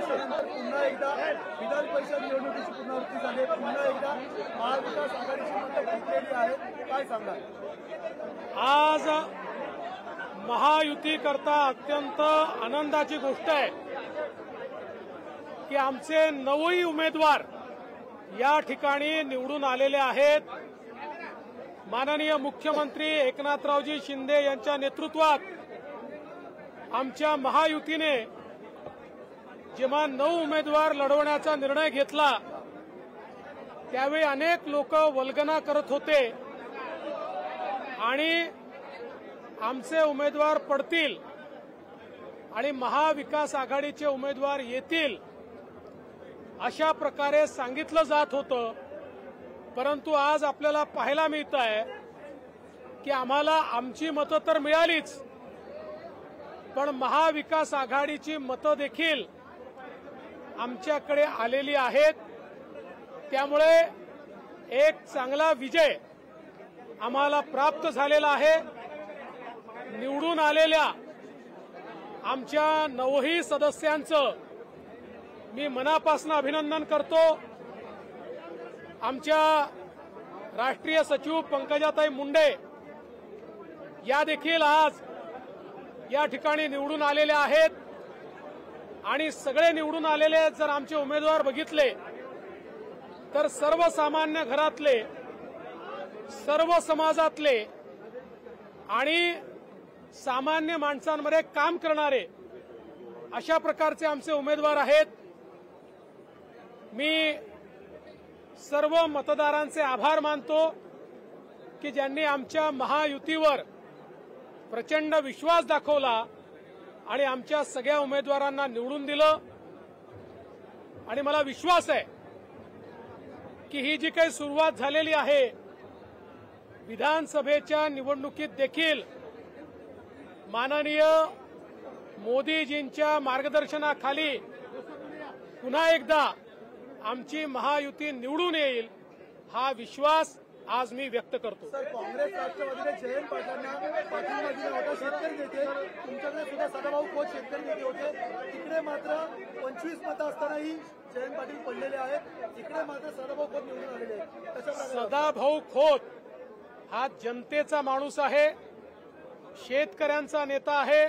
वर्षानंतर पुन्हा एकदा विधान परिषद निवडणुकीची पुनरावृत्ती झाली आहे. पुन्हा एकदा महाविकास आघाडीची मतं जिंकलेली आहेत. काय सांगाल? आज महायुती करता अत्यंत आनंदाची गोष्ट आहे की आमचे 9ही उमेदवार या ठिकाणी निवडून आलेले आहेत. माननीय मुख्यमंत्री एकनाथरावजी शिंदे यांच्या नेतृत्वात आमच्या महायुतीने जेव्हा 9 उमेदवार लढवण्याचा निर्णय घेतला त्यावेळी अनेक लोक वल्गना करत होते आणि आमचे उमेदवार पडतील आणि महाविकास आघाडीचे उमेदवार येतील अशा प्रकारे सांगितलं जात होतं. परंतु आज आपल्याला पाहायला मिळत आहे की आम्हाला आमची मतं तर मिळालीच, पण महाविकास आघाडीची मतं देखील आमच्याकडे आलेली आहेत. त्यामुळे एक चांगला विजय आम्हाला प्राप्त झालेला आहे. निवडून आलेल्या आमच्या 9ही सदस्यांचं मी मनापासून अभिनंदन करतो. आमच्या राष्ट्रीय सचिव पंकजाताई मुंडे या देखील आज या ठिकाणी निवडून आलेल्या आहेत आणि सगळे निवडून आलेले जर आमचे उमेदवार बघितले तर सर्वसामान्य घरातले, सर्व समाजातले आणि सामान्य माणसांमध्ये काम करणारे अशा प्रकारचे आमचे उमेदवार आहेत. मी सर्व मतदारांचे आभार मानतो की ज्यांनी आमच्या महायुतीवर प्रचंड विश्वास दाखवला आणि आमच्या सगळ्या उमेदवारांना निवडून दिलं. आणि मला विश्वास आहे की ही जी काही सुरुवात झालेली आहे विधानसभेच्या निवडणुकीत देखील माननीय मोदीजींच्या मार्गदर्शनाखाली पुन्हा एकदा आमची महायुती निवडून येईल हा विश्वास आज मी व्यक्त करतो. सर, काँग्रेस राष्ट्रवादीने जयंत पाटलांना पाठिंबा दिला होता. शेतकरी नेते तुमच्याकडे सुद्धा सदाभाऊ खोत शेतकरी नेते होते. तिकडे मात्र 25 मतं असतानाही जयंत पाटील पडलेले आहेत. इकडे मात्र सदाभाऊ खोत निवडून आलेले आहेत. सदाभाऊ खोत हा जनतेचा माणूस आहे, शेतकऱ्यांचा नेता आहे,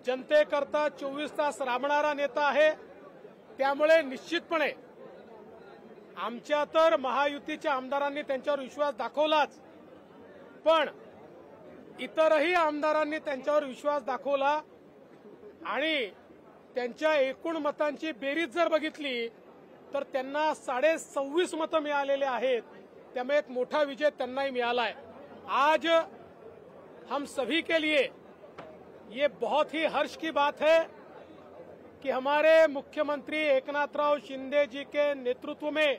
जनतेकरता 24 तास राबणारा नेता आहे. त्यामुळे निश्चितपणे आमच्या तर महायुतीच्या आमदारांनी त्यांच्यावर विश्वास दाखवलाच, पण इतरही आमदारांनी त्यांच्यावर विश्वास दाखवला आणि त्यांच्या एकूण मतांची बेरीज जर बघितली तर त्यांना 26.5 मतं मिळालेले आहेत. त्यामुळे एक मोठा विजय त्यांनाही मिळाला है। आज हम सभी के लिए ये बहुत ही हर्ष की बात है कि हमारे मुख्यमंत्री एकनाथराव शिंदे जी के नेतृत्व में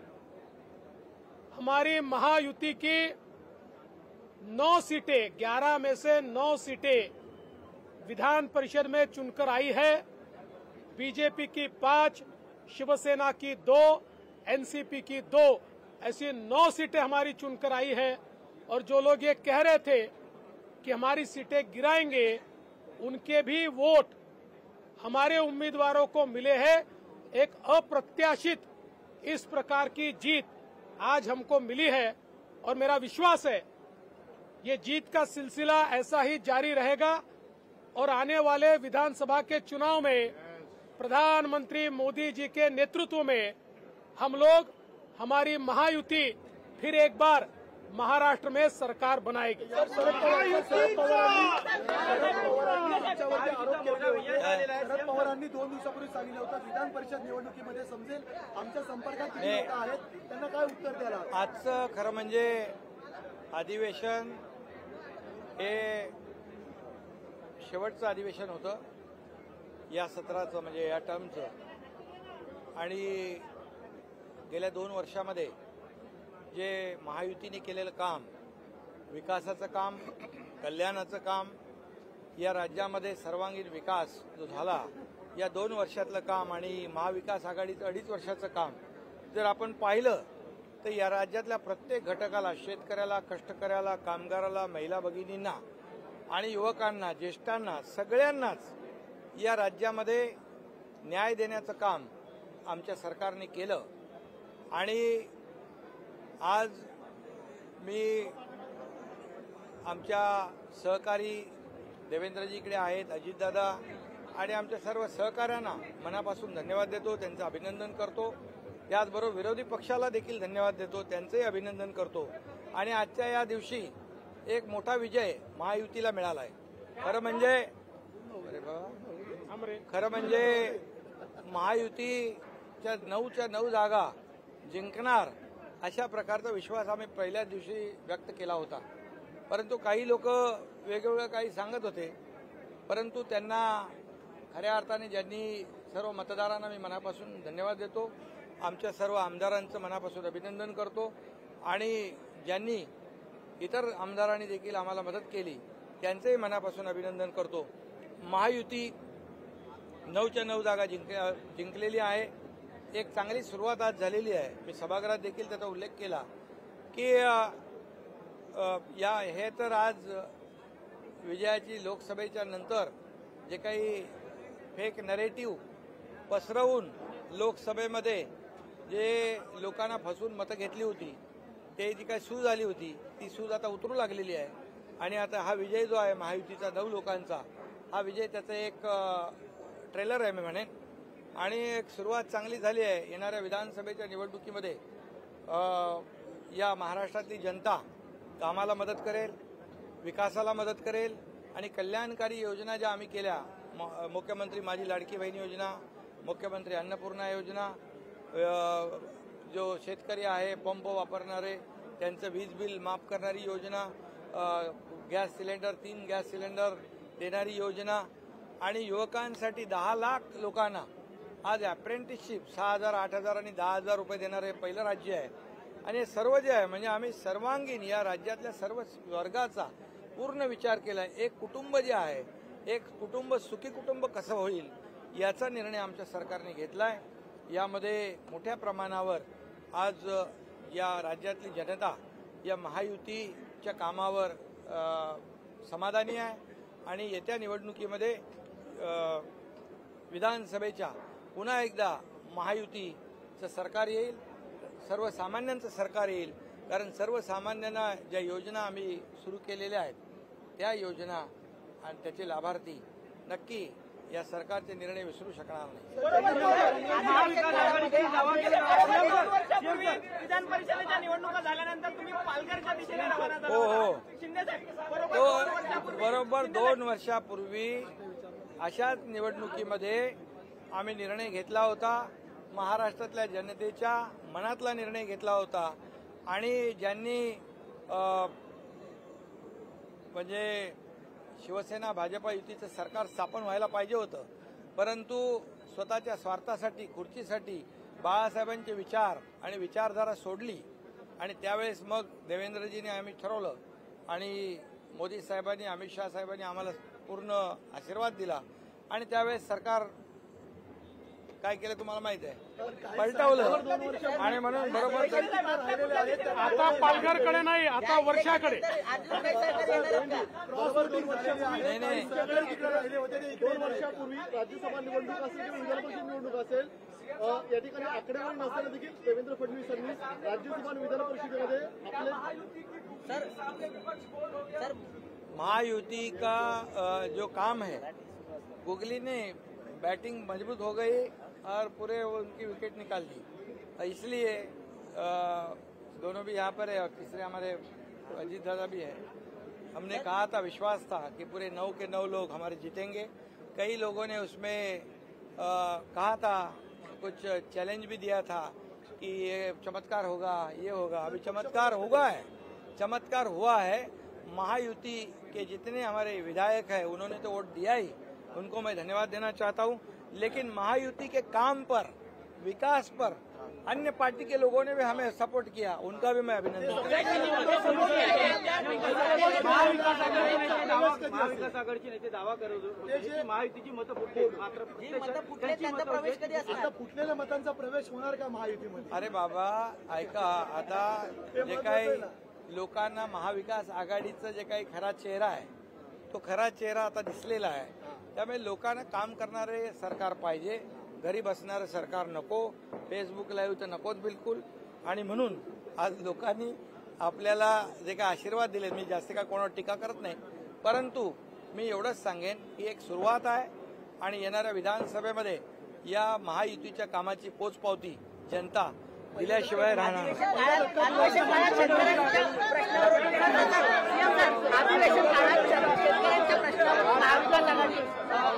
हमारी महायुति की 9 सीटें 11 में से 9 सीटें विधान परिषद में चुनकर आई है। बीजेपी की 5, शिवसेना की 2, एनसीपी की 2, ऐसी 9 सीटें हमारी चुनकर आई है। और जो लोग ये कह रहे थे कि हमारी सीटें गिराएंगे, उनके भी वोट हमारे उम्मीदवारों को मिले हैं। एक अप्रत्याशित इस प्रकार की जीत आज हमको मिली है और मेरा विश्वास है ये जीत का सिलसिला ऐसा ही जारी रहेगा और आने वाले विधानसभा के चुनाव में प्रधानमंत्री मोदी जी के नेतृत्व में हम लोग हमारी महायुति फिर एक बार महाराष्ट्र में सरकार बनाएगी। शरद पवारांनी 2 दिवसापूर्वी सांगितलं होतं विधान परिषद निवडणुकीमध्ये समजेल आमच्या संपर्कात किती लोक आहेत, त्यांना काय उत्तर द्याल? आजचं खरं म्हणजे अधिवेशन हे शेवटचं अधिवेशन होतं या सत्राचं, म्हणजे या टर्मचं। आणि गेल्या 2 वर्षामध्ये जे महायुतीने केलेलं काम, विकासाचं काम, कल्याणाचं काम, या राज्यामध्ये सर्वांगीण विकास जो झाला या 2 वर्षातलं काम आणि महाविकास आघाडीचं 2.5 वर्षाचं काम जर आपण पाहिलं तर या राज्यातल्या प्रत्येक घटकाला, शेतकऱ्याला, कष्टकऱ्याला, कामगाराला, महिला भगिनींना आणि युवकांना, ज्येष्ठांना, सगळ्यांनाच या राज्यामध्ये न्याय देण्याचं काम आमच्या सरकारने केलं आणि आज मी आमच्या सहकारी देवेंद्रजी इकडे आहेत, अजितदादा आणि आमच्या सर्व सहकाऱ्यांना मनापासून धन्यवाद देतो, त्यांचं अभिनंदन करतो. त्याचबरोबर विरोधी पक्षाला देखील धन्यवाद देतो, त्यांचंही अभिनंदन करतो. आणि आजच्या या दिवशी एक मोठा विजय महायुतीला मिळाला आहे. खरं म्हणजे महायुतीच्या 9च्या 9 जागा जिंकणार अशा प्रकारचा विश्वास आम्ही पहिल्याच दिवशी व्यक्त केला होता. परंतु काही लोक वेगवेगळं काही सांगत होते, परंतु त्यांना खऱ्या अर्थाने ज्यांनी सर्व मतदारांना मी मनापासून धन्यवाद देतो. आमच्या सर्व आमदारांचं मनापासून अभिनंदन करतो आणि ज्यांनी इतर आमदारांनी देखील आम्हाला मदत केली त्यांचंही मनापासून अभिनंदन करतो. महायुती 9च्या 9 जागा जिंकलेली आहे. एक चांगली सुरुवात आज झालेली आहे. मी सभागृहात देखील त्याचा उल्लेख केला की हे तर आज विजयाची लोकसभेच्या नंतर जे काही फेक नरेटिव्ह पसरवून लोकसभेमध्ये जे लोकांना फसवून मतं घेतली होती, ते जी काही सूज आली होती ती सूज आता उतरू लागलेली आहे. आणि आता हा विजय जो आहे महायुतीचा 9 लोकांचा, हा विजय त्याचं एक ट्रेलर आहे मी म्हणेन. आणि एक सुरुवात चांगली झाली आहे. येणाऱ्या विधानसभेच्या निवडणुकीमध्ये या महाराष्ट्रातली जनता कामाला मदत करेल, विकासाला मदत करेल आणि कल्याणकारी योजना ज्या आम्ही केल्या, मुख्यमंत्री माझी लाडकी बहीण योजना, मुख्यमंत्री अन्नपूर्णा योजना, जो शेतकरी आहे पंप वापरणारे त्यांचं वीज बिल माफ करणारी योजना, गॅस सिलेंडर 3 गॅस सिलेंडर देणारी योजना आणि युवकांसाठी 10 लाख लोकांना आज अप्रेंटिसशिप 6,000, 8,000 आणि 10,000 रुपये देणारे पहिलं राज्य आहे. आणि हे सर्व जे आहे म्हणजे आम्ही सर्वांगीण या राज्यातल्या सर्व वर्गाचा पूर्ण विचार केला. एक कुटुंब जे आहे, एक कुटुंब सुखी कुटुंब कसं होईल याचा निर्णय आमच्या सरकारने घेतलाय. यामध्ये मोठ्या प्रमाणावर आज या राज्यातली जनता या महायुतीच्या कामावर समाधानी आहे आणि येत्या निवडणुकीमध्ये विधानसभेच्या पुन्हा एकदा महायुतीचं सरकार येईल, सर्वसामान्यांचं सरकार येईल. कारण सर्वसामान्यांना ज्या योजना आम्ही सुरू केलेल्या आहेत त्या योजना आणि त्याचे लाभार्थी नक्की या सरकारचे निर्णय विसरू शकणार नाही. विधान परिषदेच्या निवडणुका झाल्यानंतर तुम्ही पालघरच्या दिशेने रवाना झाला. हो शिंदेसाहेब बरोबर 2 वर्षापूर्वी अशाच निवडणुकीमध्ये आम्ही निर्णय घेतला होता. महाराष्ट्रातल्या जनतेच्या मनातला निर्णय घेतला होता आणि ज्यांनी म्हणजे शिवसेना भाजपा युतीचं सरकार स्थापन व्हायला पाहिजे होतं, परंतु स्वतःच्या स्वार्थासाठी खुर्चीसाठी बाळासाहेबांचे विचार आणि विचारधारा सोडली आणि त्यावेळेस मग देवेंद्रजींनी आम्ही ठरवलं आणि मोदी साहेबांनी, अमित शहा साहेबांनी आम्हाला पूर्ण आशीर्वाद दिला आणि त्यावेळेस सरकार काय केलं तुम्हाला माहित आहे, पलटवलं. आणि म्हणून बरोबर आता पालघरकडे नाही, आता वर्षाकडे. नाही नाही 2 वर्षापूर्वी राज्यसभा निवडणूक असेल किंवा विधान परिषद निवडणूक असेल, या ठिकाणी आकडेवारी नसताना देखील देवेंद्र फडणवीसांनी राज्यसभा आणि विधान परिषदेमध्ये आपले महायुति का जो काम है, गुगली ने बैटिंग मजबूत हो गई और पूरे उनकी विकेट निकाल दी. इसलिए दोनों भी यहाँ पर है और तीसरे हमारे अजीत दादा भी है. हमने कहा था, विश्वास था कि पूरे 9 के 9 लोग हमारे जीतेंगे. कई लोगों ने उसमें कहा था, कुछ चैलेंज भी दिया था कि ये चमत्कार होगा, ये होगा. अभी चमत्कार होगा है, चमत्कार हुआ है. महायुति के जितने हमारे विधायक हैं उन्होंने तो वोट दिया ही, उनको मैं धन्यवाद देना चाहता हूं. लेकिन महायुति के काम पर, विकास पर अन्य पार्टी के लोगों ने भी हमें सपोर्ट किया, उनका भी मैं अभिनंदन करता महाविकास आघाडीचे नेते दावा करत होते की महायुतीची मतं फुटली, मात्र आता फुटलेल्या मतांचा प्रवेश होणार का महायुतीमध्ये? अरे बाबा ऐका, आता जे काही लोकांना महाविकास आघाडीचा जे काही खरा चेहरा आहे तो खरा चेहरा आता दिसलेला आहे. त्यामुळे लोकांना काम करणारे सरकार पाहिजे, घरी बसणारं सरकार नको, फेसबुक लाईव्ह तर नकोच बिलकुल. आणि म्हणून आज लोकांनी आपल्याला जे काय आशीर्वाद दिले, मी जास्त काय कोणावर टीका करत नाही, परंतु मी एवढंच सांगेन की एक सुरुवात आहे आणि येणाऱ्या विधानसभेमध्ये या महायुतीच्या कामाची पोचपावती जनता दिल्याशिवाय राहणार नाही.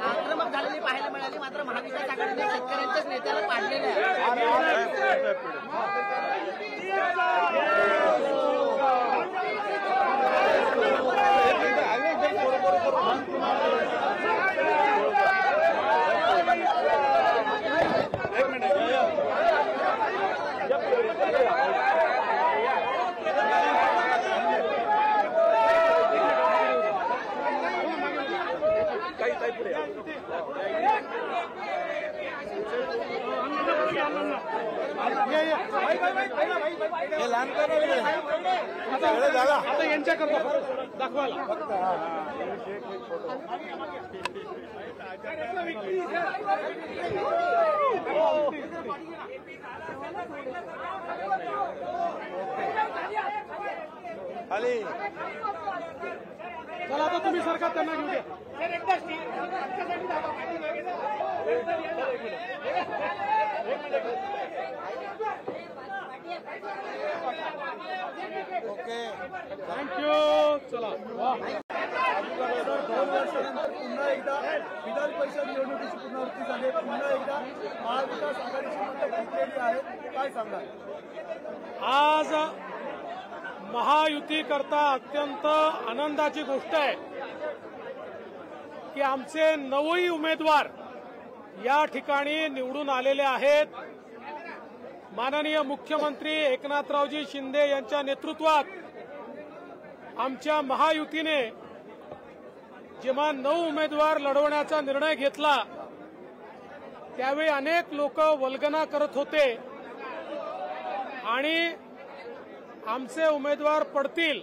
आक्रमक झालेली पाहायला मिळाली, मात्र महाविकास आघाडीने शेतकऱ्यांच्याच नेत्याला पाडलेले आहे. हे लहानपणी झाला आता यांच्याकरता दाखवायला खाली चला, आता तुम्ही सरकार त्यांना घेऊ द्या. ओके. थँक्यू. चला वा. 2 वर्षानंतर पुन्हा एकदा विधान परिषद निवडणुकीची पुनरावृत्ती झाली. पुन्हा एकदा महाविकास आघाडीची मतं फुटलेली आहेत. काय सांगाल? आज महायुतीकरता अत्यंत आनंदाची गोष्ट आहे की आमचे 9 उमेदवार या ठिकाणी निवडून आलेले आहेत. माननीय मुख्यमंत्री एकनाथरावजी शिंदे यांच्या नेतृत्वात आमच्या महायुतीने जेव्हा 9 उमेदवार लढवण्याचा निर्णय घेतला त्यावेळी अनेक लोक वल्गना करत होते आणि आमचे उमेदवार पडतील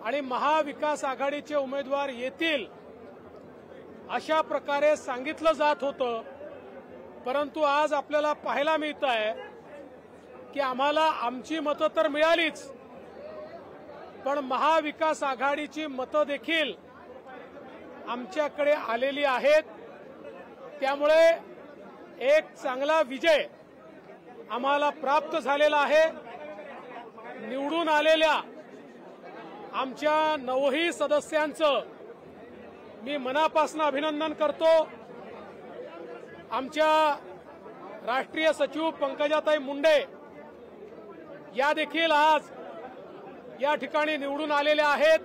आणि महाविकास आघाडीचे उमेदवार येतील अशा प्रकारे सांगितलं जात होतं. परंतु आज आपल्याला पाहायला मिळत आहे की आम्हाला आमची मतं तर मिळालीच, पण महाविकास आघाडीची मतं देखील आमच्याकडे आलेली आहेत. त्यामुळे एक चांगला विजय आम्हाला प्राप्त झालेला आहे. निवडून आलेल्या आमच्या 9 सदस्यांचं मी मनापासून अभिनंदन करतो. आमच्या राष्ट्रीय सचिव पंकजाताई मुंडे या देखील आज या ठिकाणी निवडून आलेल्या आहेत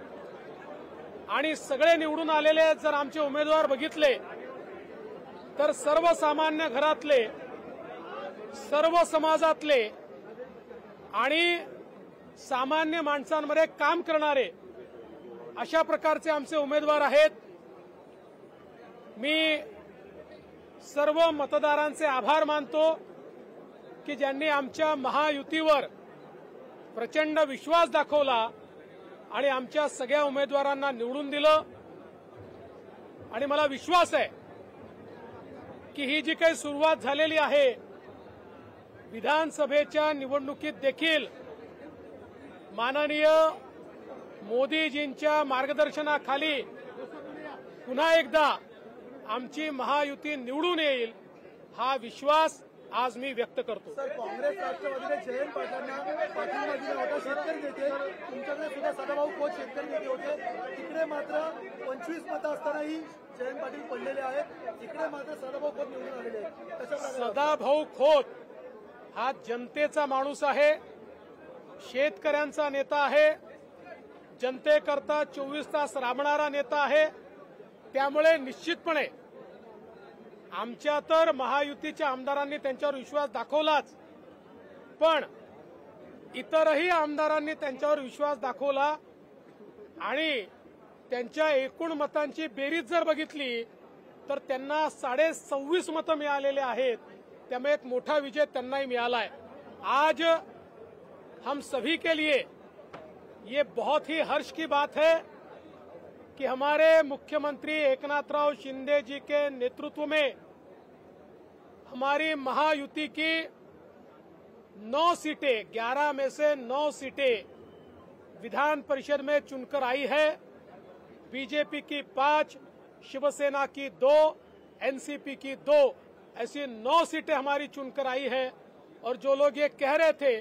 आणि सगळे निवडून आलेले जर आमचे उमेदवार बघितले तर सर्वसामान्य घरातले, सर्व समाजातले आणि सामान्य माणसांमध्ये काम करणारे अशा प्रकारचे आमचे उमेदवार आहेत. मी सर्व मतदारांचे आभार मानतो की ज्यांनी आमच्या महायुतीवर प्रचंड विश्वास दाखवला आणि आमच्या सगळ्या उमेदवारांना निवडून दिलं. आणि मला विश्वास आहे की ही जी काही सुरुवात झालेली आहे विधानसभेच्या निवडणुकीत देखील माननीय मोदीजींच्या मार्गदर्शनाखाली पुन्हा एकदा आमची महायुती निवडून येईल हा विश्वास आज मी व्यक्त करतो. सर, काँग्रेस राष्ट्रवादीने जयंत पाटलांना पाठिंबा दिला होता. शेतकरी नेते तुमच्याकडे सुद्धा सदाभाऊ खोत शेतकरी नेते होते. तिकडे मात्र 25 मतं असतानाही जयंत पाटील पडलेले आहेत. इकडे मात्र सदाभाऊ खोत निवडून आलेले आहेत. कशा प्रकारे? सदाभाऊ खोत हा जनतेचा माणूस आहे, शेतकऱ्यांचा नेता आहे, जनतेकरता 24 तास राबणारा नेता आहे. त्यामुळे निश्चितपणे आमच्या तर महायुतीच्या आमदारांनी त्यांच्यावर विश्वास दाखवलाच, पण इतरही आमदारांनी त्यांच्यावर विश्वास दाखवला आणि त्यांच्या एकूण मतांची बेरीज जर बघितली तर त्यांना 26.5 मतं मिळालेले आहेत. त्यामुळे एक मोठा विजय त्यांनाही मिळाला है. आज हम सभी के लिए ये बहुत ही हर्ष की बात है कि हमारे मुख्यमंत्री एकनाथराव शिंदे जी के नेतृत्व में हमारी महायुति की 9 सीटें, 11 में से 9 सीटें विधान परिषद में चुनकर आई है। बीजेपी की 5, शिवसेना की 2, एनसीपी की 2, ऐसी 9 सीटें हमारी चुनकर आई है। और जो लोग ये कह रहे थे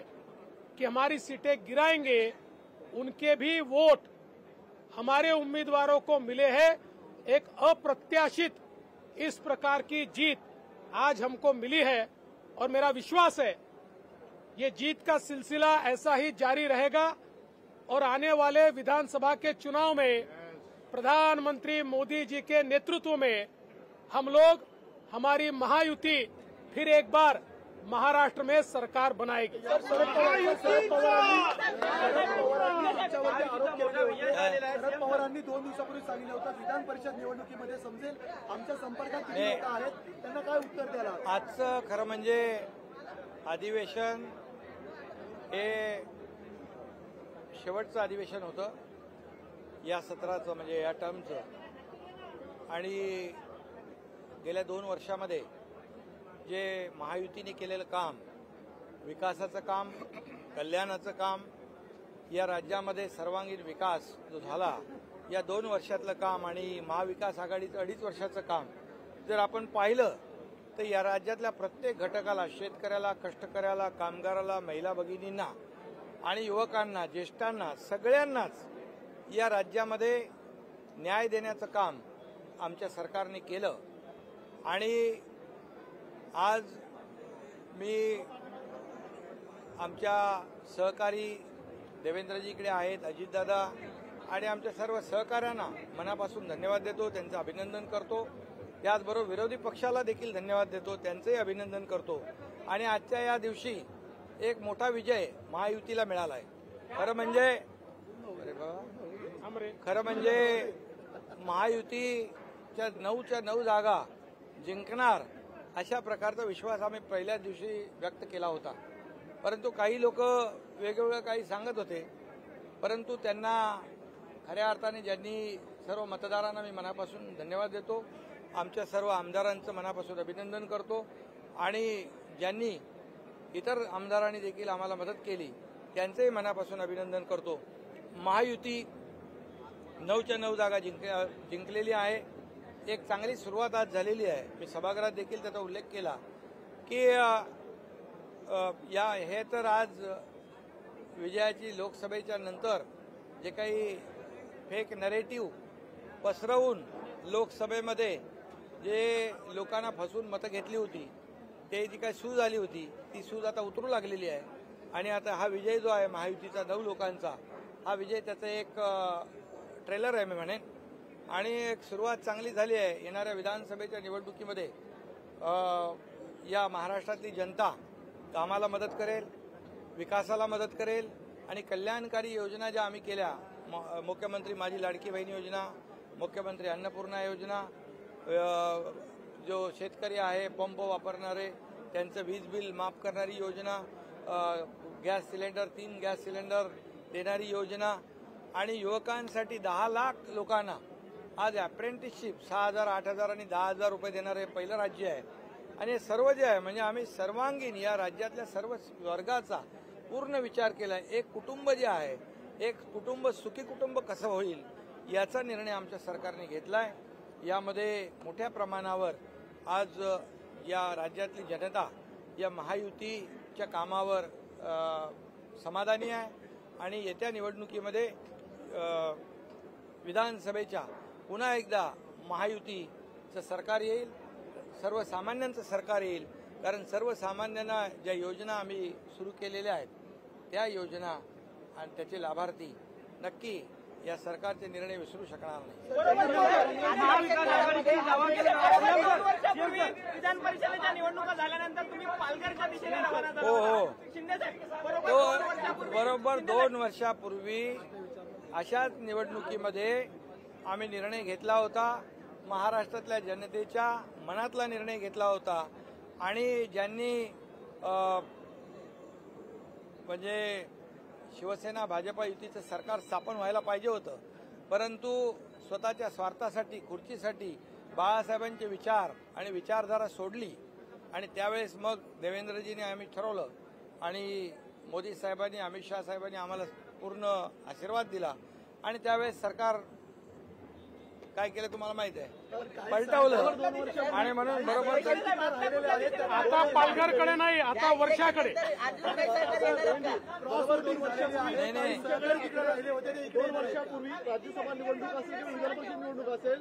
कि हमारी सीटें गिराएंगे, उनके भी वोट हमारे उम्मीदवारों को मिले हैं। एक अप्रत्याशित इस प्रकार की जीत आज हमको मिली है और मेरा विश्वास है ये जीत का सिलसिला ऐसा ही जारी रहेगा और आने वाले विधानसभा के चुनाव में प्रधानमंत्री मोदी जी के नेतृत्व में हम लोग, हमारी महायुति फिर एक बार महाराष्ट्र में सरकार बनाएगी। शरद पवारांनी 2 दिवसापूर्वी सांगितलं होतं विधान परिषद निवडणुकीमध्ये समजेल आमच्या संपर्कात किती लोक आहेत, त्यांना काय उत्तर द्यायला? आजचं खरं म्हणजे अधिवेशन हे शेवटचं अधिवेशन होतं या सत्राचं, म्हणजे या टर्मचं. आणि गेल्या 2 वर्षामध्ये जे महायुतीने केलेलं काम, विकासाचं काम, कल्याणाचं काम, या राज्यामध्ये सर्वांगीण विकास जो झाला या 2 वर्षातलं काम आणि महाविकास आघाडीचं 2.5 वर्षाचं काम जर आपण पाहिलं तर या राज्यातल्या प्रत्येक घटकाला, शेतकऱ्याला, कष्टकऱ्याला, कामगाराला, महिला भगिनींना आणि युवकांना, ज्येष्ठांना, सगळ्यांनाच या राज्यामध्ये न्याय देण्याचं काम आमच्या सरकारने केलं. आणि आज मी आमच्या सहकारी देवेंद्रजीकडे आहेत, अजितदादा आणि आमच्या सर्व सहकाऱ्यांना मनापासून धन्यवाद देतो, त्यांचं अभिनंदन करतो. त्याचबरोबर विरोधी पक्षाला देखील धन्यवाद देतो, त्यांचंही अभिनंदन करतो. आणि आजच्या या दिवशी एक मोठा विजय महायुतीला मिळाला आहे. खरं म्हणजे महायुतीच्या 9च्या 9 जागा जिंकणार अशा प्रकारचा विश्वास आम्ही पहिल्याच दिवशी व्यक्त केला होता. परंतु काही लोक वेगवेगळं काही सांगत होते, परंतु त्यांना खऱ्या अर्थाने ज्यांनी सर्व मतदारांना मी मनापासून धन्यवाद देतो, आमच्या सर्व आमदारांचं मनापासून अभिनंदन करतो आणि ज्यांनी इतर आमदारांनी देखील आम्हाला मदत केली त्यांचंही मनापासून अभिनंदन करतो. महायुती 9च्या 9 जागा जिंकलेली आहे. एक चांगली सुरुवात आज झालेली आहे. मी सभागृहात देखील त्याचा उल्लेख केला की हे तर आज विजयाची लोकसभेच्या नंतर जे काही फेक नरेटिव्ह पसरवून लोकसभेमध्ये जे लोकांना फसवून मतं घेतली होती, ते जी काही सूज आली होती ती सूज आता उतरू लागलेली आहे. आणि आता हा विजय जो आहे महायुतीचा 9 लोकांचा, हा विजय त्याचं एक ट्रेलर आहे मी म्हणेन. आणि एक सुरुवात चांगली झाली आहे. येणाऱ्या विधानसभेच्या निवडणुकीमध्ये या महाराष्ट्रातली जनता कामाला मदत करेल, विकासाला मदत करेल आणि कल्याणकारी योजना ज्या आम्ही केल्या, मुख्यमंत्री माझी लाडकी बहीण योजना, मुख्यमंत्री अन्नपूर्णा योजना, जो शेतकरी आहे पंप वापरणारे त्यांचं वीज बिल माफ करणारी योजना, गॅस सिलेंडर 3 गॅस सिलेंडर देणारी योजना आणि युवकांसाठी 10 लाख लोकांना आज अप्रेंटिसशिप 6,000, 8,000 आणि 10,000 रुपये देणारे पहिलं राज्य आहे. आणि हे सर्व जे आहे म्हणजे आम्ही सर्वांगीण या राज्यातल्या सर्व वर्गाचा पूर्ण विचार केला. एक कुटुंब जे आहे, एक कुटुंब सुखी कुटुंब कसं होईल याचा निर्णय आमच्या सरकारने घेतला आहे. यामध्ये मोठ्या प्रमाणावर आज या राज्यातली जनता या महायुतीच्या कामावर समाधानी आहे. आणि येत्या निवडणुकीमध्ये विधानसभेच्या पुन्हा एकदा महायुतीचं सरकार येईल, सर्वसामान्यांचं सरकार येईल. कारण सर्वसामान्यांना ज्या योजना आम्ही सुरू केलेल्या आहेत त्या योजना आणि त्याचे लाभार्थी नक्की या सरकारचे निर्णय विसरू शकणार नाही. विधान परिषदेच्या निवडणुका झाल्यानंतर तुम्ही पालघरच्या दिशेने रवाना झाला. हो, बरोबर 2 वर्षापूर्वी अशाच निवडणुकीमध्ये आम्ही निर्णय घेतला होता. महाराष्ट्रातल्या जनतेच्या मनातला निर्णय घेतला होता. आणि ज्यांनी म्हणजे शिवसेना भाजपा युतीचं सरकार स्थापन व्हायला पाहिजे होतं, परंतु स्वतःच्या स्वार्थासाठी, खुर्चीसाठी बाळासाहेबांचे विचार आणि विचारधारा सोडली आणि त्यावेळेस मग देवेंद्रजींनी आम्ही ठरवलं आणि मोदी साहेबांनी अमित शहा साहेबांनी आम्हाला पूर्ण आशीर्वाद दिला आणि त्यावेळेस सरकार काय केलं तुम्हाला माहित आहे, पलटवलं आणि म्हणून बरोबर राहिलेले आहेत आता पालघरकडे नाही, आता वर्षाकडे. नाही नाही राहिले होते ते 2 वर्षापूर्वी राज्यसभा निवडणूक असेल किंवा विधान परिषद निवडणूक असेल,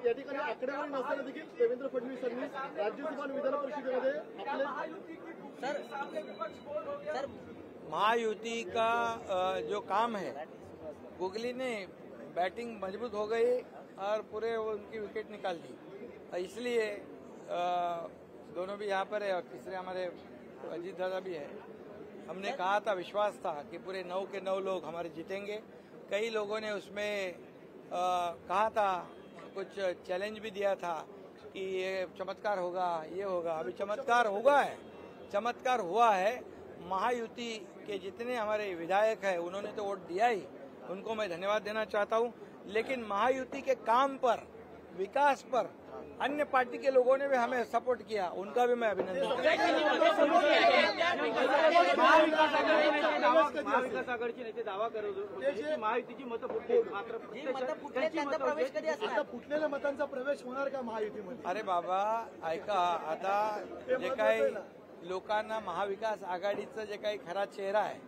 या ठिकाणी आकडेवारी नसताना देखील देवेंद्र फडणवीसांनी राज्यसभा आणि विधान परिषदेमध्ये आपले महायुति का जो काम है, गुगली ने बैटिंग मजबूत हो गई और पूरे उनकी विकेट निकाल दी, इसलिए दोनों भी यहाँ पर है और तीसरे हमारे अजीत दादा भी है. हमने कहा था, विश्वास था कि पूरे 9 के 9 लोग हमारे जीतेंगे. कई लोगों ने उसमें कहा था, कुछ चैलेंज भी दिया था कि ये चमत्कार होगा, ये होगा. अभी चमत्कार हुआ है, चमत्कार हुआ है. महायुति के जितने हमारे विधायक हैं उन्होंने तो वोट दिया ही, उनको मैं धन्यवाद देना चाहता हूं. लेकिन महायुति के काम पर, विकास पर अन्य पार्टी के लोगों ने भी हमें सपोर्ट किया, उनका भी मैं अभिनंदन करता महाविकास आघाडीचे नेते दावा करत होते की महायुतीची मतं फुटली, मात्र त्यांचा प्रवेश कधी असणार? आता फुटलेल्या मतांचा प्रवेश होणार का महायुतीमध्ये? अरे बाबा ऐका, आता जे काही लोकांना महाविकास आघाडीचा जे काही खरा चेहरा आहे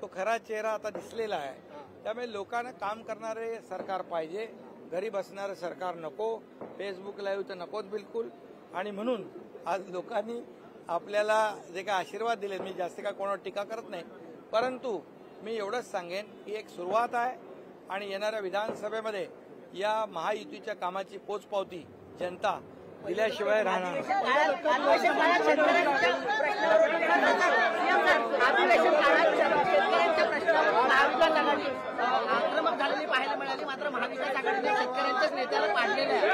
तो खरा चेहरा आता दिसलेला आहे. त्यामुळे लोकांना काम करणारे सरकार पाहिजे, घरी बसणारं सरकार नको, फेसबुक लाईव्ह तर नकोच बिलकुल. आणि म्हणून आज लोकांनी आपल्याला जे काही आशीर्वाद दिले, मी जास्त काय कोणावर टीका करत नाही, परंतु मी एवढंच सांगेन की एक सुरुवात आहे आणि येणाऱ्या विधानसभेमध्ये या महायुतीच्या कामाची पोचपावती जनता दिल्याशिवाय राहणार नाही. अधिवेशन काळात शेतकऱ्यांच्या प्रश्नावर महाविकास आघाडी आक्रमक झालेली पाहायला मिळाली, मात्र महाविकास आघाडीने शेतकऱ्यांच्याच नेत्याला पाडलेलं आहे.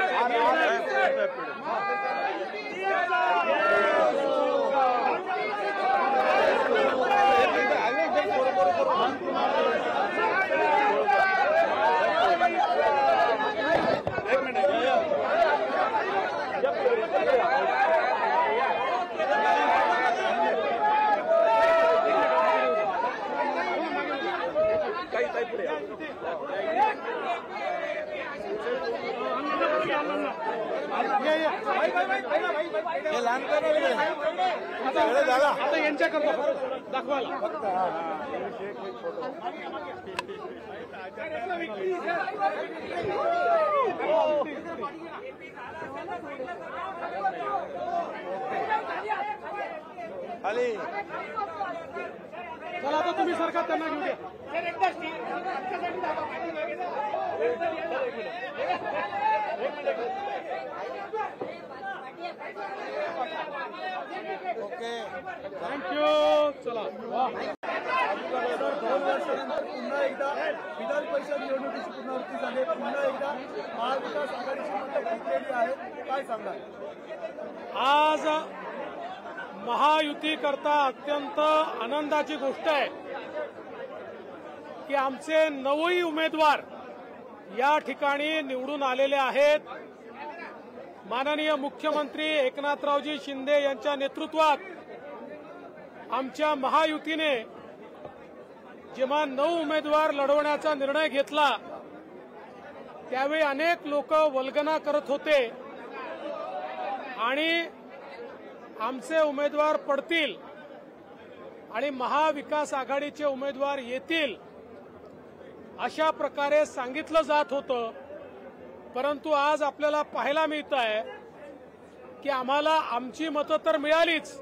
हे लहानपणी झाला आता यांच्याकरता दाखवायला खाली. चला, आता तुम्ही सरकार त्यांना घेऊ द्या. Okay, thank you. चला, वा. 2 वर्षानंतर पुन्हा एकदा विधान परिषद निवडणुकीची पुनरावृत्ती झाली, पुन्हा एकदा महाविकास आघाडीची मतं फुटलेली आहेत, काय सांगाल? आज महायुती करता अत्यंत आनंदाची गोष्ट आहे की आमचे 9ही उमेदवार या ठिकाणी निवडून आलेले आहेत. माननीय मुख्यमंत्री एकनाथरावजी शिंदे यांच्या नेतृत्वात आमच्या महायुतीने जेव्हा 9 उमेदवार लढवण्याचा निर्णय घेतला त्यावेळी अनेक लोक वल्गना करत होते आणि आमचे उमेदवार पडतील आणि महाविकास आघाडीचे उमेदवार येतील अशा प्रकारे सांगितलं जात होतं. परंतु आज आपल्याला पाहायला मिळत आहे की आम्हाला आमची मतं तर मिळालीच,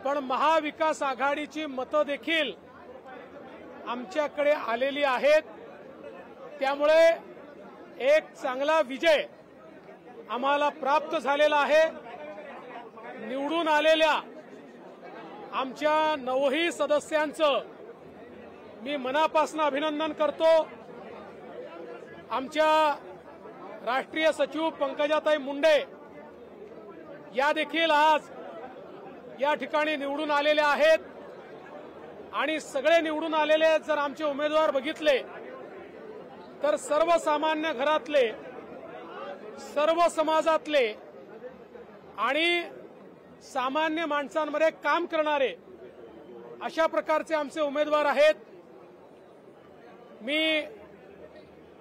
पण महाविकास आघाडीची मतं देखील आमच्याकडे आलेली आहेत. त्यामुळे एक चांगला विजय आम्हाला प्राप्त झालेला आहे. निवडून आलेल्या आमच्या 9ही सदस्यांचं मी मनापासून अभिनंदन करतो. आमच्या राष्ट्रीय सचिव पंकजाताई मुंडे या देखील आज या ठिकाणी निवडून आलेल्या आहेत आणि सगळे निवडून आलेले जर आमचे उमेदवार बघितले तर सर्वसामान्य घरातले, सर्व समाजातले आणि सामान्य माणसांमध्ये काम करणारे अशा प्रकारचे आमचे उमेदवार आहेत. मी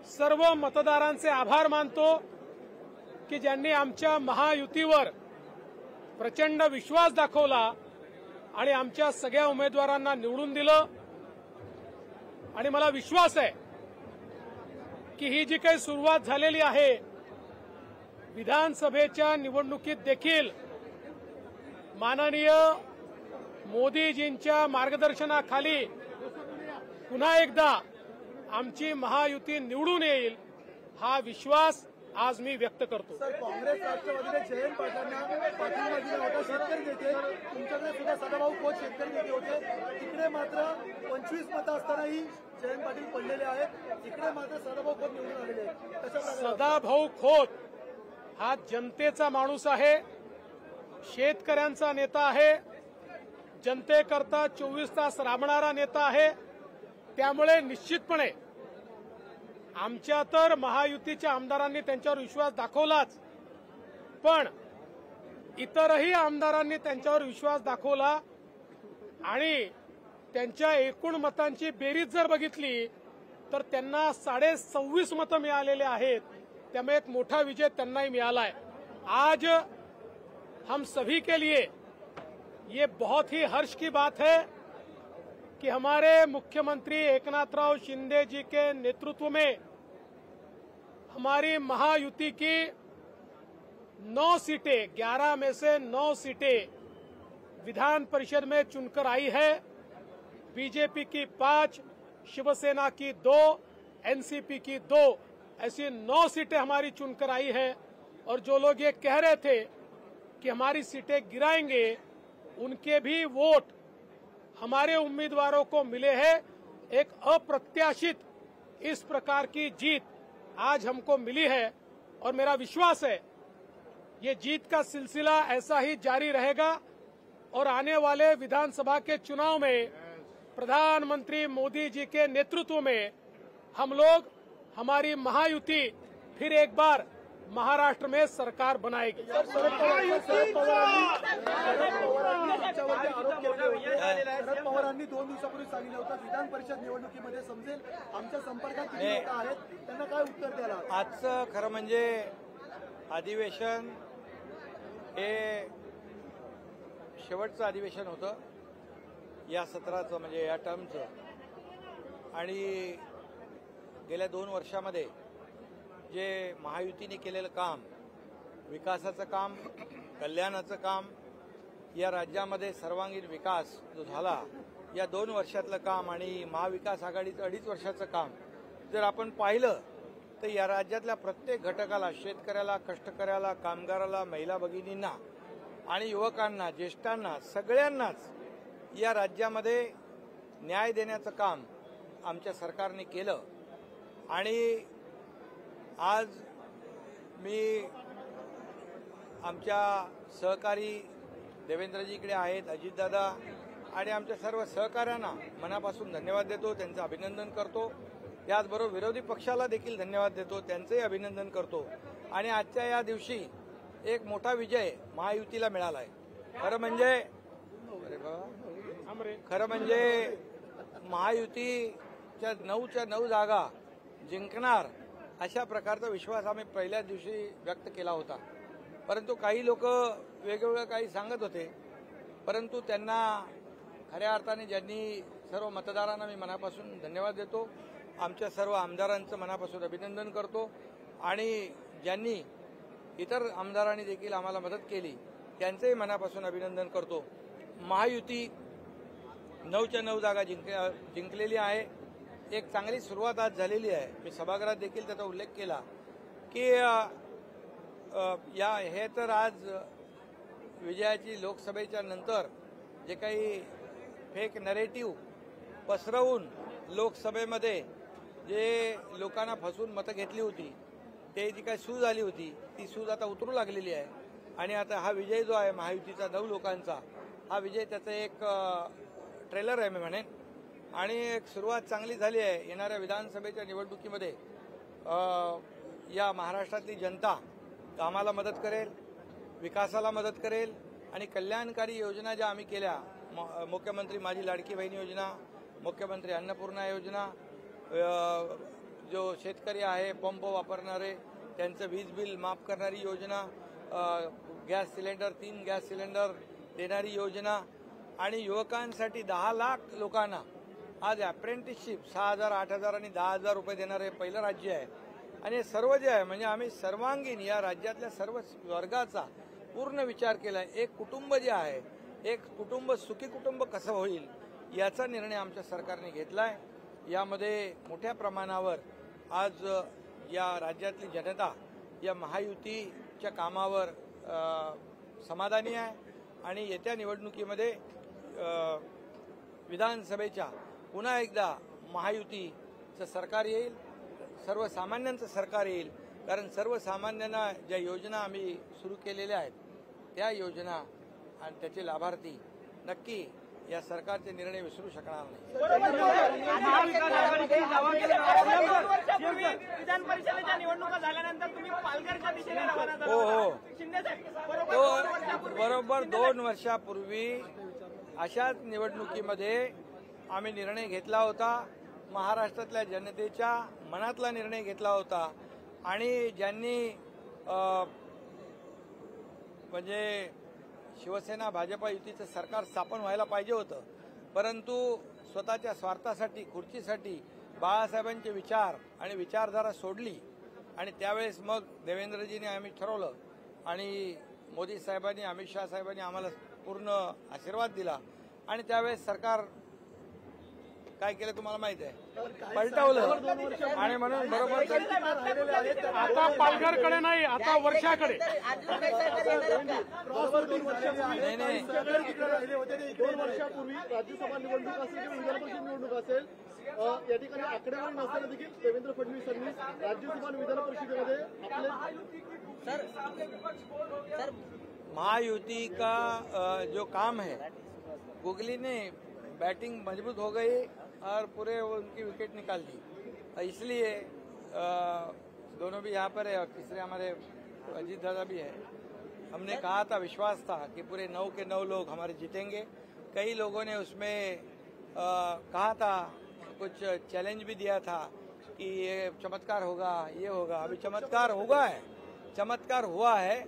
सर्व मतदारांचे आभार मानतो की ज्यांनी आमच्या महायुतीवर प्रचंड विश्वास दाखवला आणि आमच्या सगळ्या उमेदवारांना निवडून दिलं. आणि मला विश्वास आहे की ही जी काही सुरुवात झालेली आहे विधानसभेच्या निवडणुकीत देखील माननीय मोदीजींच्या मार्गदर्शनाखाली पुन्हा एकदा आमची महायुती निवडून येईल हा विश्वास आज मी व्यक्त करतो. सर, काँग्रेस राष्ट्रवादीने जयंत पाटलांना पाठिंबा दिला होता. शेतकरी नेते तुमच्याकडे सुद्धा सदाभाऊ खोत शेतकरी नेते होते. तिकडे मात्र 25 मतं असतानाही जयंत पाटील पडलेले आहेत. इकडे मात्र सदाभाऊ खोत निवडून आलेले आहेत. कशा प्रकारे? सदाभाऊ खोत हा जनतेचा माणूस आहे, शेतकऱ्यांचा नेता आहे, जनतेकरता 24 तास राबणारा नेता आहे. त्यामुळे निश्चितपणे आमच्या तर महायुतीच्या आमदारांनी त्यांच्यावर विश्वास दाखवलाच, पण इतरही आमदारांनी त्यांच्यावर विश्वास दाखवला आणि त्यांच्या एकूण मतांची बेरीज जर बघितली तर त्यांना 26.5 मतं मिळालेले आहेत. त्यामुळे एक मोठा विजय त्यांनाही मिळाला है. आज हम सभी के लिए ये बहुत ही हर्ष की बात है कि हमारे मुख्यमंत्री एकनाथराव शिंदे जी के नेतृत्व में हमारी महायुति की 9 सीटें 11 में से 9 सीटें विधान परिषद में चुनकर आई है. बीजेपी की 5, शिवसेना की 2, एनसीपी की 2, ऐसी 9 सीटें हमारी चुनकर आई है. और जो लोग ये कह रहे थे कि हमारी सीटें गिराएंगे, उनके भी वोट हमारे उम्मीदवारों को मिले हैं. एक अप्रत्याशित इस प्रकार की जीत आज हमको मिली है और मेरा विश्वास है ये जीत का सिलसिला ऐसा ही जारी रहेगा और आने वाले विधानसभा के चुनाव में प्रधानमंत्री मोदी जी के नेतृत्व में हम लोग हमारी महायुति फिर एक बार महाराष्ट्र में सरकार बनाएगी. शरद पवारांनी 2 दिवसापूर्वी सांगितलं होतं विधान परिषद निवडणुकीमध्ये समजेल आमच्या संपर्कात किती लोक आहेत, त्यांना काय उत्तर द्यायला? आजचं खरं म्हणजे अधिवेशन हे शेवटचं अधिवेशन होतं या सत्राचं, म्हणजे या टर्मचं. आणि गेल्या 2 वर्षामध्ये जे महायुतीने केलेलं काम, विकासाचं काम, कल्याणाचं काम, या राज्यामध्ये सर्वांगीण विकास जो झाला या 2 वर्षातलं काम आणि महाविकास आघाडीचं 2.5 वर्षाचं काम जर आपण पाहिलं तर या राज्यातल्या प्रत्येक घटकाला, शेतकऱ्याला, कष्टकऱ्याला, कामगाराला, महिला भगिनींना आणि युवकांना, ज्येष्ठांना, सगळ्यांनाच या राज्यामध्ये न्याय देण्याचं काम आमच्या सरकारने केलं. आणि आज मी आमच्या सहकारी देवेंद्रजीकडे आहेत, अजितदादा आणि आमच्या सर्व सहकाऱ्यांना मनापासून धन्यवाद देतो, त्यांचं अभिनंदन करतो. त्याचबरोबर विरोधी पक्षाला देखील धन्यवाद देतो, त्यांचंही अभिनंदन करतो. आणि आजच्या या दिवशी एक मोठा विजय महायुतीला मिळाला आहे. खरं म्हणजे महायुतीच्या 9च्या 9 जागा जिंकणार अशा प्रकारचा विश्वास आम्ही पहिल्याच दिवशी व्यक्त केला होता. परंतु काही लोक वेगवेगळं काही सांगत होते, परंतु त्यांना खऱ्या अर्थाने ज्यांनी सर्व मतदारांना मी मनापासून धन्यवाद देतो, आमच्या सर्व आमदारांचं मनापासून अभिनंदन करतो आणि ज्यांनी इतर आमदारांनी देखील आम्हाला मदत केली त्यांचंही मनापासून अभिनंदन करतो. महायुती 9च्या 9 जागा जिंकलेली आहे. एक चांगली सुरुवात आज झालेली आहे. मी सभागृहात देखील त्याचा उल्लेख केला की हे तर आज विजयाची लोकसभेच्या नंतर जे काही फेक नरेटिव्ह पसरवून लोकसभेमध्ये जे लोकांना फसवून मतं घेतली होती, ते जी काही सूज आली होती ती सूज आता उतरू लागलेली आहे. आणि आता हा विजय जो आहे महायुतीचा 9 लोकांचा, हा विजय त्याचा एक ट्रेलर आहे मी म्हणेन. आणि एक सुरुवात चांगली झाली आहे. येणाऱ्या विधानसभेच्या निवडणुकीमध्ये या महाराष्ट्रातली जनता आम्हाला मदत करेल. विकासाला मदत करेल आणि कल्याणकारी योजना ज्या आम्ही केल्या, मुख्यमंत्री माझी लाडकी बहीण योजना, मुख्यमंत्री अन्नपूर्णा योजना, जो शेतकरी आहे पंप वापरणारे त्यांचं वीज बिल माफ करणारी योजना, गॅस सिलेंडर 3 गॅस सिलेंडर देणारी योजना आणि युवकांसाठी 10 लाख लोकांना आज अप्रेंटिसशिप 6,000, 8,000 आणि 10,000 रुपये देणारे पहिलं राज्य आहे. आणि हे सर्व जे आहे म्हणजे आम्ही सर्वांगीण या राज्यातल्या सर्व वर्गाचा पूर्ण विचार केला. एक कुटुंब जे आहे, एक कुटुंब सुखी कुटुंब कसं होईल याचा निर्णय आमच्या सरकारने घेतलाय. यामध्ये मोठ्या प्रमाणावर आज या राज्यातली जनता या महायुतीच्या कामावर समाधानी आहे आणि येत्या निवडणुकीमध्ये विधानसभेच्या पुन्हा एकदा महायुतीचं सरकार येईल, सर्वसामान्यांचं सरकार येईल. कारण सर्वसामान्यांना ज्या योजना आम्ही सुरू केलेल्या आहेत त्या योजना आणि त्याचे लाभार्थी नक्की या सरकारचे निर्णय विसरू शकणार नाही. विधान परिषदेच्या निवडणुका झाल्यानंतर तुम्ही पालघरच्या दिशेने रवाना झाला. हो. शिंदे तो बरोबर 2 वर्षापूर्वी अशाच निवडणुकीमध्ये आम्ही निर्णय घेतला होता. महाराष्ट्रातल्या जनतेच्या मनातला निर्णय घेतला होता आणि ज्यांनी म्हणजे शिवसेना भाजपा युतीचं सरकार स्थापन व्हायला पाहिजे होतं, परंतु स्वतःच्या स्वार्थासाठी खुर्चीसाठी बाळासाहेबांचे विचार आणि विचारधारा सोडली आणि त्यावेळेस मग देवेंद्रजींनी आम्ही ठरवलं आणि मोदी साहेबांनी, अमित शहा साहेबांनी आम्हाला पूर्ण आशीर्वाद दिला आणि त्यावेळेस सरकार काय केलं तुम्हाला माहित आहे, पलटवलं आणि म्हणून बरोबर आता पालघरकडे नाही, आता वर्षाकडे. नाही. 2 वर्षापूर्वी राज्यसभा निवडणूक असेल किंवा विधान परिषद निवडणूक असेल, या ठिकाणी आकडेवारी नसताना देखील देवेंद्र फडणवीसांनी राज्यसभा आणि विधान परिषदेमध्ये आपले महायुति का जो काम है, गुगली ने बैटिंग मजबूत हो गई और पूरे उनकी विकेट निकाल दी. इसलिए दोनों भी यहाँ पर है और तीसरे हमारे अजीत दादा भी है. हमने कहा था, विश्वास था कि पूरे 9 के 9 लोग हमारे जीतेंगे. कई लोगों ने उसमें कहा था, कुछ चैलेंज भी दिया था कि ये चमत्कार होगा, ये होगा. अभी चमत्कार होगा है, चमत्कार हुआ है.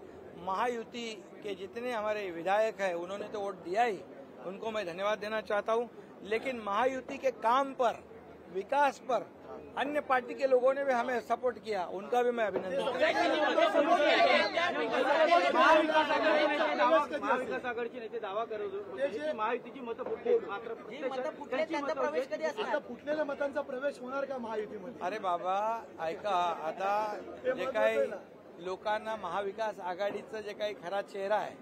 महायुति के जितने हमारे विधायक हैं उन्होंने तो वोट दिया ही, उनको मैं धन्यवाद देना चाहता हूं. लेकिन महायुति के काम पर, विकास पर अन्य पार्टी के लोगों ने भी हमें सपोर्ट किया, उनका भी मैं अभिनंदन करता महाविकास आघाडीचे नेते दावा करत होते की महायुतीची मतं फुटली, मात्र प्रवेश कधी असणार? आता फुटलेल्या मतांचा प्रवेश होणार का महायुतीमध्ये? अरे बाबा ऐका, आता जे काही लोकांना महाविकास आघाडीचा जे काही खरा चेहरा आहे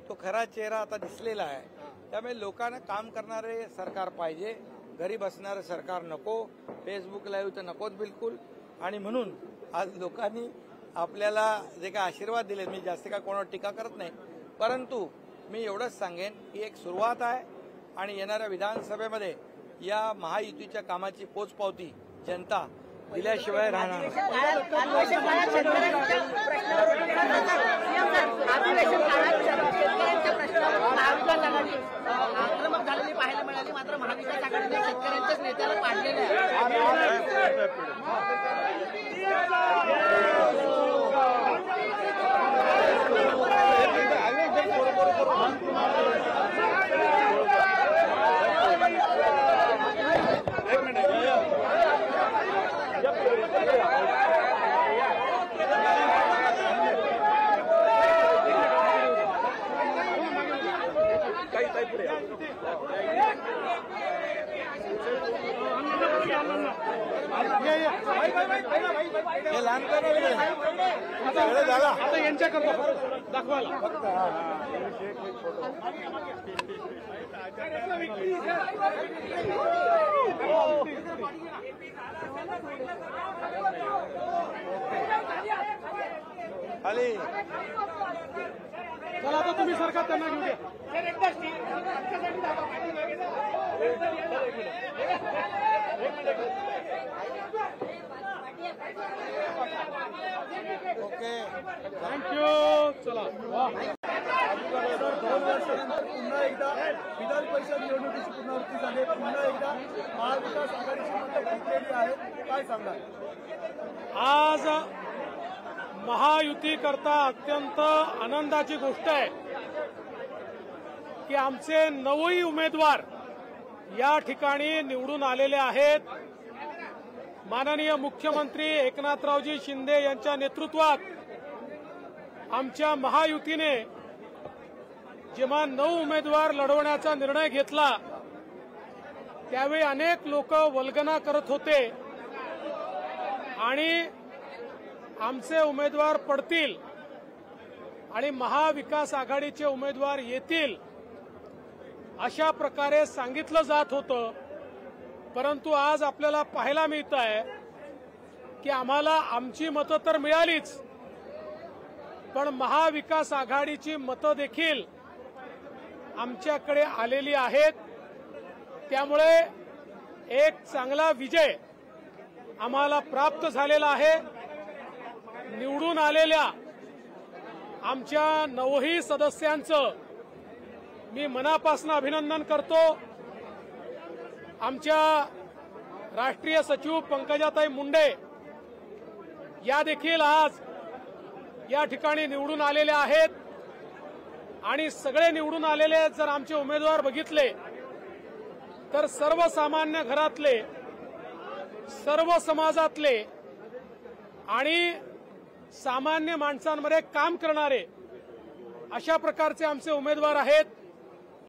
तो खरा चेहरा आता दिसलेला आहे. त्यामुळे लोकांना काम करणारे सरकार पाहिजे, घरी बसणारं सरकार नको, फेसबुक लाईव्ह तर नकोच बिलकुल. आणि म्हणून आज लोकांनी आपल्याला जे काही आशीर्वाद दिले, मी जास्त काय कोणावर टीका करत नाही, परंतु मी एवढंच सांगेन की एक सुरुवात आहे आणि येणाऱ्या विधानसभेमध्ये या महायुतीच्या कामाची पोचपावती जनता दिल्याशिवाय राहणार नाही. आक्रमक झालेली पाहायला मिळाली, मात्र महाविकास आघाडीने शेतकऱ्यांच्याच नेत्याला पाडलेलं आहे. हे लहानपणी झाला आता यांच्याकरता दाखवायला खाली. चला आता तुम्ही सरकार त्यांना घेऊ द्या. Okay, thank you. चला वा. एकदा विधान परिषद निवडणुकीची पुनरावृत्ती झाली आहे. पुन्हा एकदा महाविकास आघाडीची मतं फुटलेली आहेत. काय सांगाल? आज महायुती करता अत्यंत आनंदाची गोष्ट आहे की आमचे 9ही उमेदवार या ठिकाणी निवडून आलेले आहेत. माननीय मुख्यमंत्री एकनाथरावजी शिंदे यांच्या नेतृत्वात आमच्या महायुतीने जेव्हा 9 उमेदवार लढवण्याचा निर्णय घेतला त्यावेळी अनेक लोक वल्गना करत होते आणि आमचे उमेदवार पडतील आणि महाविकास आघाडीचे उमेदवार येतील अशा प्रकारे सांगितलं जात होतं. परंतु आज आपल्याला पाहायला मिळत आहे की आम्हाला आमची मतं तर मिळालीच, पण महाविकास आघाडीची मतं देखील आमच्याकडे आलेली आहेत. त्यामुळे एक चांगला विजय आम्हाला प्राप्त झालेला आहे. निवडून आलेल्या आमच्या 9ही सदस्यांचं मी मनापासून अभिनंदन करतो. आमच्या राष्ट्रीय सचिव पंकजाताई मुंडे या देखील आज या ठिकाणी निवडून आलेल्या आहेत आणि सगळे निवडून आलेले जर आमचे उमेदवार बघितले तर सर्वसामान्य घरातले, सर्व समाजातले आणि सामान्य माणसांमध्ये काम करणारे अशा प्रकारचे आमचे उमेदवार आहेत.